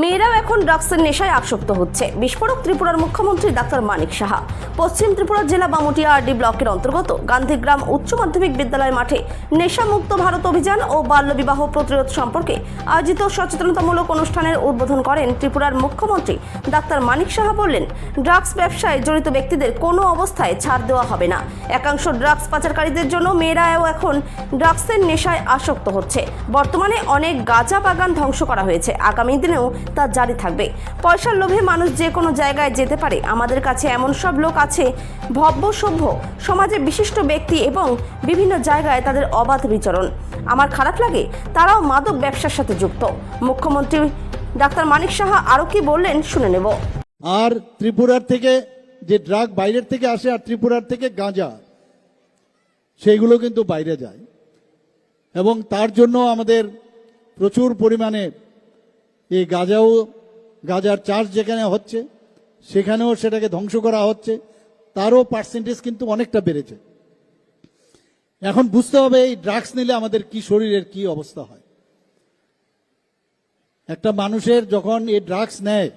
মেয়েরাও এখন ড্রাগসের নেশায় আসক্ত হচ্ছে। বিস্ফোরক ত্রিপুরার মুখ্যমন্ত্রী ডাক্তার মানিক সাহা পশ্চিম ত্রিপুরা জেলা বামুটিয়া আরডি ব্লকের অন্তর্গত গান্ধীগ্রাম উচ্চ মাধ্যমিক বিদ্যালয় মাঠে নেশামুক্ত ভারত অভিযান ও বাল্যবিবাহ প্রতিরোধ সম্পর্কে আয়োজিত সচেতনতামূলক অনুষ্ঠানের উদ্বোধন করেন ত্রিপুরার মুখ্যমন্ত্রী ডাক্তার মানিক সাহা। বললেন, ড্রাগস ব্যবসায় জড়িত ব্যক্তিদের কোনো অবস্থায় ছাড় দেওয়া হবে না। একাংশ ড্রাগস পাচারকারীদের জন্য মেয়েরাও এখন ড্রাগসের নেশায় আসক্ত হচ্ছে। বর্তমানে অনেক গাঁজা বাগান ধ্বংস করা হয়েছে, আগামী দিনেও তা জারি থাকবে। পয়সার লোভে মানুষ যে কোনো জায়গায় যেতে পারে। আমাদের কাছে এমন সব লোক আছে, ভব্য সভ্য সমাজে বিশিষ্ট ব্যক্তি এবং বিভিন্ন জায়গায় তাদের অবাধ বিচরণ। আমার খারাপ লাগে তারাও মাদক ব্যবসার সাথে যুক্ত। মুখ্যমন্ত্রী ডাক্তার মানিক সাহা আরও কি বললেন শুনে নেব। আর ত্রিপুরার থেকে যে ড্রাগ বাইরের থেকে আসে আর ত্রিপুরার থেকে গাঁজা সেইগুলো কিন্তু বাইরে যায়, এবং তার জন্য আমাদের প্রচুর পরিমাণে এই গাঁজার চাষ যেখানে হচ্ছে সেখানেও সেটাকে ধ্বংস করা হচ্ছে, তারও পার্সেন্টেজ কিন্তু অনেকটা বেড়েছে। এখন বুঝতে হবে এই ড্রাগস নিলে আমাদের কি শরীরের কি অবস্থা হয়। একটা মানুষের যখন এই ড্রাগস নেয়,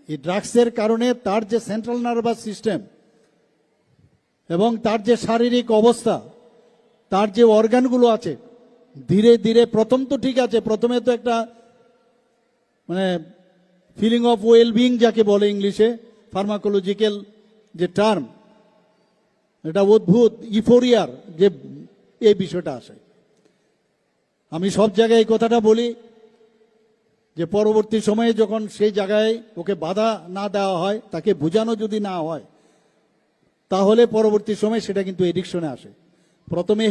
এই ড্রাগসের কারণে তার যে সেন্ট্রাল নার্ভাস সিস্টেম এবং তার যে শারীরিক অবস্থা, তার যে অর্গানগুলো আছে, ধীরে ধীরে প্রথম তো ঠিক আছে, প্রথমে তো একটা ফিলিং অফ ওয়েলবিং যাকে বলে ইংলিশে, ফার্মাকোলজিক্যাল যে টার্ম, এটা অদ্ভুত ইফোরিয়ার যে এই বিষয়টা আসে। আমি সব জায়গায় এই কথাটা বলি যে পরবর্তী সময়ে যখন সেই জায়গায় ওকে বাধা না দেওয়া হয়, তাকে বোঝানো যদি না হয়, তাহলে পরবর্তী সময় সেটা কিন্তু এডিকশনে আসে। প্রথমে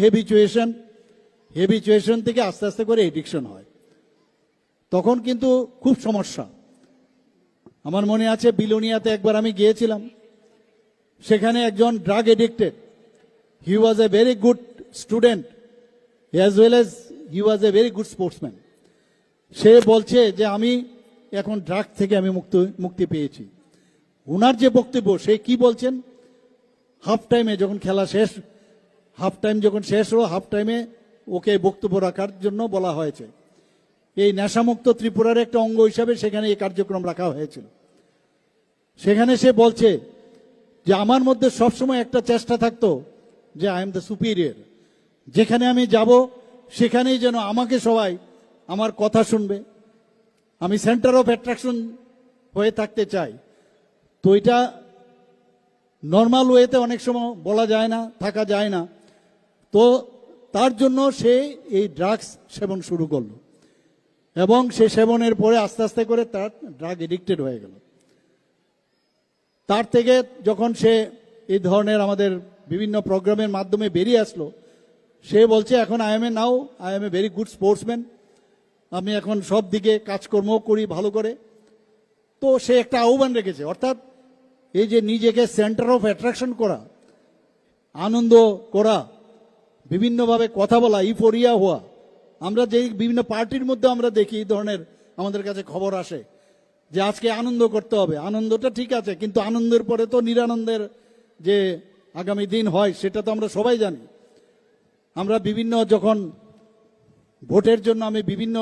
হেবিচুয়েশন থেকে আস্তে আস্তে করে এডিকশন হয়, তখন কিন্তু খুব সমস্যা। আমার মনে আছে বিলোনিয়াতে একবার আমি গিয়েছিলাম, সেখানে একজন drug addicted, he was a very good student as well as he was a very good sportsman. সে বলছে যে আমি এখন ড্রাগ থেকে আমি মুক্তি পেয়েছি। ওনার যে বক্তব্য, সে কি বলছেন, হাফ টাইমে যখন খেলা শেষ, হাফ টাইম যখন শেষ হলো, হাফ টাইমে ওকে বক্তব্য রাখার জন্য বলা হয়েছে। এই নেশামুক্ত ত্রিপুরার একটা অঙ্গ হিসাবে সেখানে এই কার্যক্রম রাখা হয়েছিল। সেখানে সে বলছে যে আমার মধ্যে সবসময় একটা চেষ্টা থাকতো যে আই এম দ্য সুপিরিয়র, যেখানে আমি যাব সেখানেই যেন আমাকে সবাই আমার কথা শুনবে, আমি সেন্টার অফ অ্যাট্রাকশন হয়ে থাকতে চাই। তো এটা নর্মাল ওয়েতে অনেক সময় বলা যায় না, থাকা যায় না। তো তার জন্য সে এই ড্রাগস সেবন শুরু করলো, এবং সে সেবনের পরে আস্তে আস্তে করে তার ড্রাগ এডিক্টেড হয়ে গেল। তার থেকে যখন সে এই ধরনের আমাদের বিভিন্ন প্রোগ্রামের মাধ্যমে বেরিয়ে আসলো, সে বলছে এখন I M A very good sportsman, আমি এখন সব দিকে কাজকর্ম করি ভালো করে। তো সে একটা আহ্বান রেখেছে, অর্থাৎ এই যে নিজেকে সেন্টার অফ অ্যাট্রাকশন করা, আনন্দ করা, বিভিন্নভাবে কথা বলা, ইফোরিয়া হওয়া। আমরা যে বিভিন্ন পার্টির মধ্যে আমরা দেখি এই ধরনের আমাদের কাছে খবর আসে যে আজকে আনন্দ করতে হবে। আনন্দটা ঠিক আছে, কিন্তু আনন্দের পরে তো নিরানন্দের যে আগামী দিন হয় সেটা তো আমরা সবাই জানি। আমরা বিভিন্ন যখন ভোটের জন্য আমি বিভিন্ন